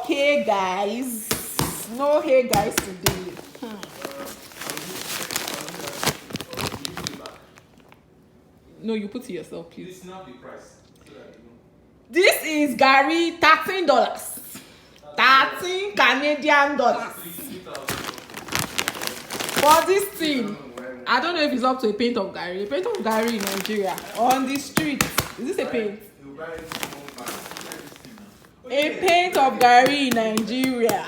hey guys. No hey guys today. No, you put it yourself, please. This is not the price. This is Gary, $13. 13 Canadian dollars. For this thing, I don't know if it's up to a pint of Gary. A pint of Gary in Nigeria on the street. Is this a pint? A pint of Gary in Nigeria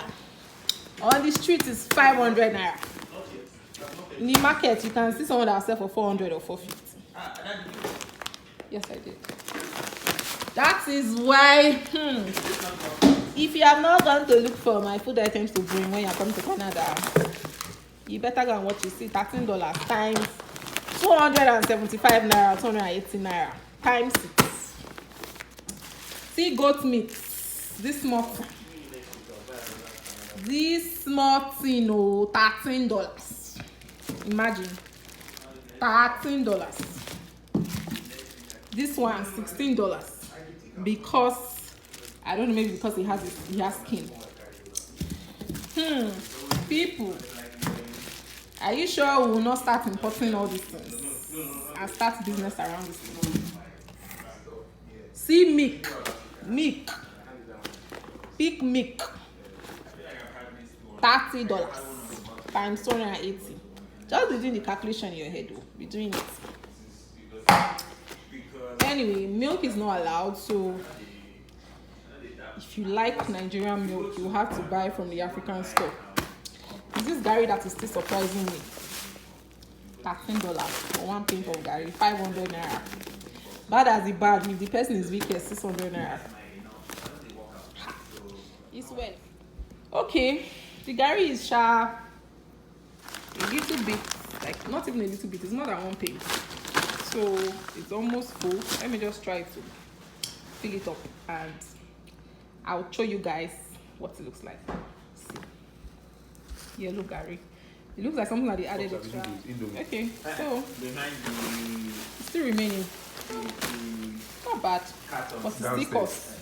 on the street is 500 naira. In the market, you can see someone that sell for 400 or 450. Yes, I did. That is why, if you have not gone to look for my food items to bring when you are coming to Canada, you better go and watch it. See, $13 times 275 naira, 280 naira times 6. See, goat meat. This small thing, oh, $13. Imagine, $13. This one $16 because I don't know, maybe because he has skin. People, are you sure we will not start importing all these things and start business around this thing? See, milk, pig milk, $30 times 280. Just be doing the calculation in your head, though. Be doing it. Anyway, milk is not allowed, so if you like Nigerian milk, you have to buy from the African store. It's this Gary that is still surprising me. $13 for one pint of Gary, 500 naira. Bad as the bad, if the person is wicked, 600 naira. It's well. Okay, the Gary is sharp. A little bit, like not even a little bit, it's more than one pint. So it's almost full. Let me just try to fill it up and I'll show you guys what it looks like. See. Yellow Gary. It looks like something that they added extra. Okay, so it's still remaining. Not bad. But it's still cost.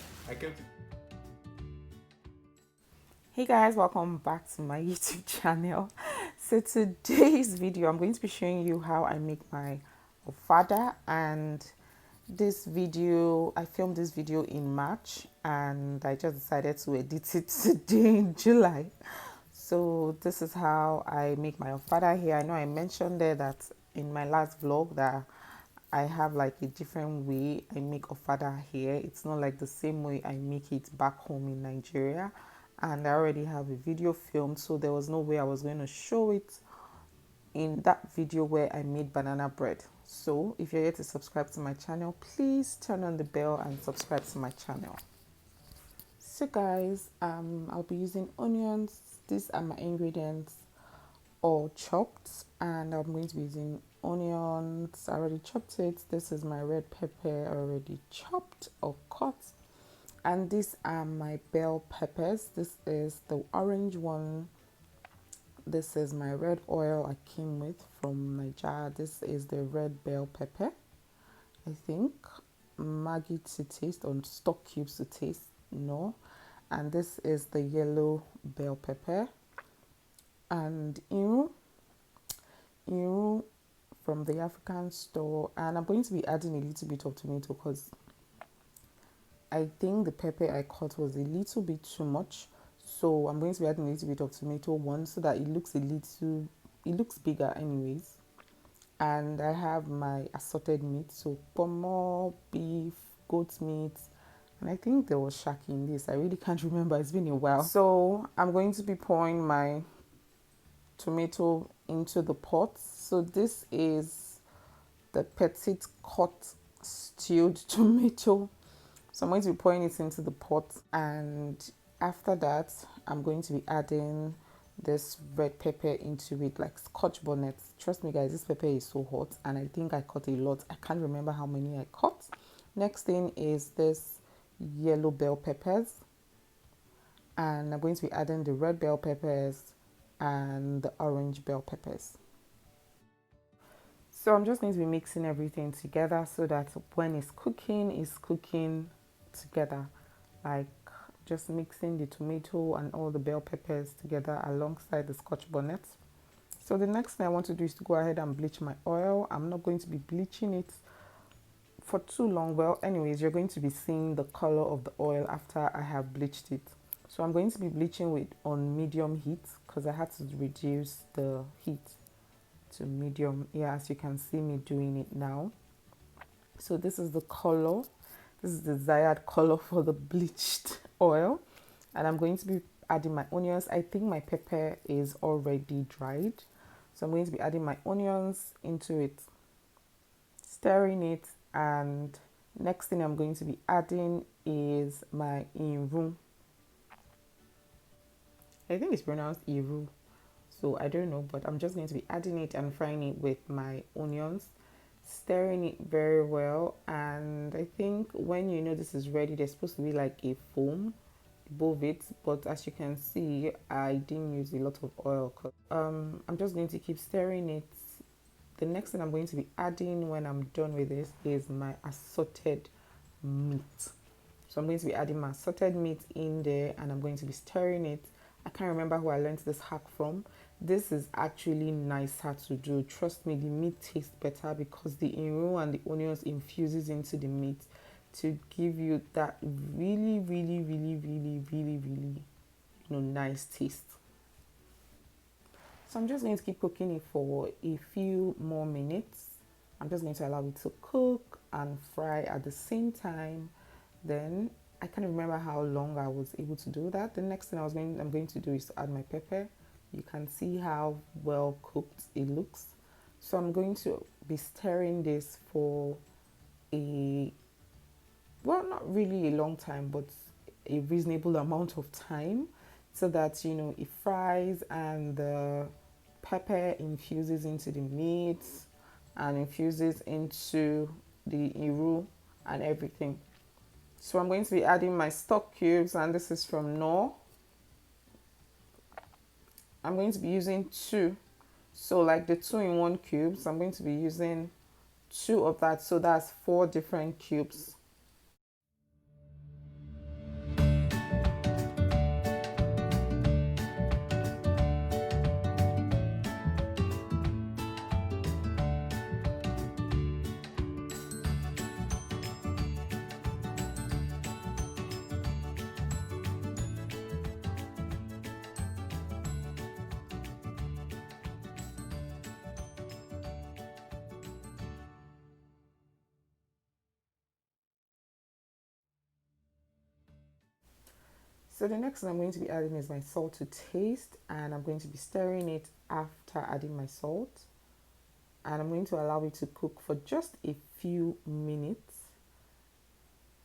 Hey guys, welcome back to my YouTube channel. So today's video, I'm going to be showing you how I make my Ofada, and this video, I filmed this video in March and I just decided to edit it today in July. So this is how I make my Ofada here. I know I mentioned there that in my last vlog that I have like a different way I make Ofada here. It's not like the same way I make it back home in Nigeria, and I already have a video filmed, so there was no way I was going to show it in that video where I made banana bread. So if you're yet to subscribe to my channel, please turn on the bell and subscribe to my channel. So guys, I'll be using onions. These are my ingredients all chopped, and I'm going to be using onions. I already chopped it. This is my red pepper already chopped or cut, and these are my bell peppers. This is the orange one. This is my red oil I came with from Nigeria. This is the red bell pepper, I think. Maggi to taste, or stock cubes to taste, no. And this is the yellow bell pepper. And iru from the African store. And I'm going to be adding a little bit of tomato because I think the pepper I cut was a little bit too much. So I'm going to be adding a little bit of tomato one so that it looks bigger anyways. And I have my assorted meat, so pomo, beef, goat meat, and I think there was shaki in this. I really can't remember, it's been a while. So I'm going to be pouring my tomato into the pot. So this is the petite cut stewed tomato. So I'm going to be pouring it into the pot, and after that I'm going to be adding this red pepper into it, like scotch bonnet. Trust me guys, this pepper is so hot, and I think I cut a lot. I can't remember how many I cut. Next thing is this yellow bell peppers, and I'm going to be adding the red bell peppers and the orange bell peppers. So I'm just going to be mixing everything together so that when it's cooking together, like just mixing the tomato and all the bell peppers together alongside the scotch bonnet. So the next thing I want to do is to go ahead and bleach my oil. I'm not going to be bleaching it for too long. Well, anyways, you're going to be seeing the color of the oil after I have bleached it. So I'm going to be bleaching with on medium heat because I had to reduce the heat to medium. Yeah, as you can see me doing it now. So this is the color. This is the desired color for the bleached oil. And I'm going to be adding my onions. I think my pepper is already dried. So I'm going to be adding my onions into it, stirring it, and next thing I'm going to be adding is my iru. I think it's pronounced iru. So I don't know, but I'm just going to be adding it and frying it with my onions, stirring it very well. And I think when you know this is ready, there's supposed to be like a foam above it, but as you can see, I didn't use a lot of oil. I'm just going to keep stirring it. The next thing I'm going to be adding when I'm done with this is my assorted meat. So I'm going to be adding my assorted meat in there and I'm going to be stirring it. I can't remember who I learned this hack from. This is actually nicer to do. Trust me, the meat tastes better because the iru and the onions infuses into the meat to give you that really, nice taste. So I'm just going to keep cooking it for a few more minutes. I'm just going to allow it to cook and fry at the same time. Then I can't remember how long I was able to do that. The next thing I'm going to do is to add my pepper. You can see how well cooked it looks. So I'm going to be stirring this for not really a long time, but a reasonable amount of time so that, it fries and the pepper infuses into the meat and infuses into the iru and everything. So I'm going to be adding my stock cubes, and this is from Knorr. I'm going to be using 2. So like the 2-in-1 cubes, I'm going to be using 2 of that. So that's 4 different cubes. So the next thing I'm going to be adding is my salt to taste, and I'm going to be stirring it after adding my salt. And I'm going to allow it to cook for just a few minutes.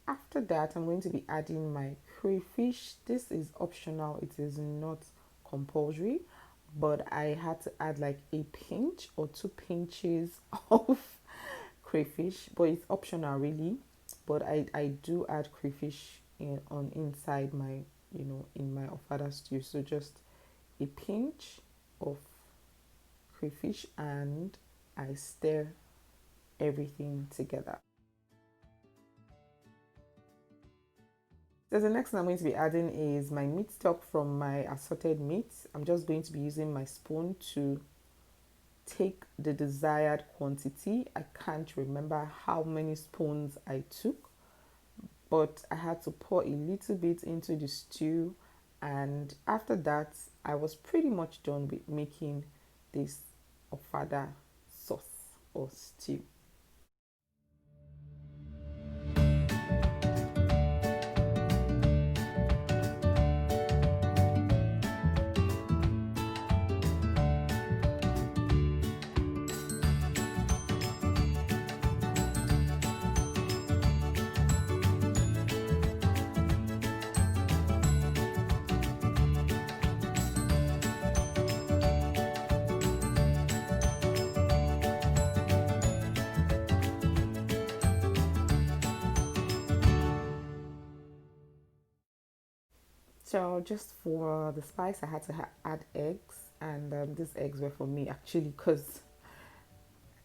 After that, I'm going to be adding my crayfish. This is optional, it is not compulsory, but I had to add like a pinch or 2 pinches of crayfish, but it's optional really. But I do add crayfish on inside my in my Ofada stew. So just a pinch of crayfish and I stir everything together. So the next thing I'm going to be adding is my meat stock from my assorted meats. I'm just going to be using my spoon to take the desired quantity. I can't remember how many spoons I took, but I had to pour a little bit into the stew, and after that I was pretty much done with making this Ofada sauce or stew. So just for the spice, I had to add eggs, and these eggs were for me actually because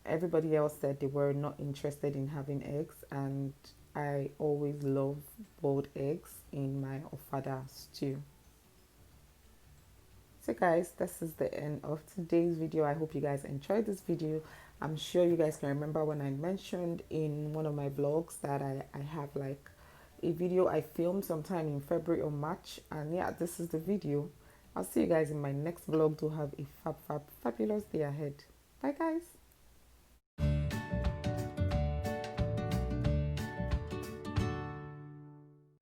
everybody else said they were not interested in having eggs, and I always love boiled eggs in my Ofada stew. So guys, this is the end of today's video. I hope you guys enjoyed this video. I'm sure you guys can remember when I mentioned in one of my vlogs that I have like a video I filmed sometime in February or March, and yeah, this is the video. I'll see you guys in my next vlog. To have a fabulous day ahead. Bye guys.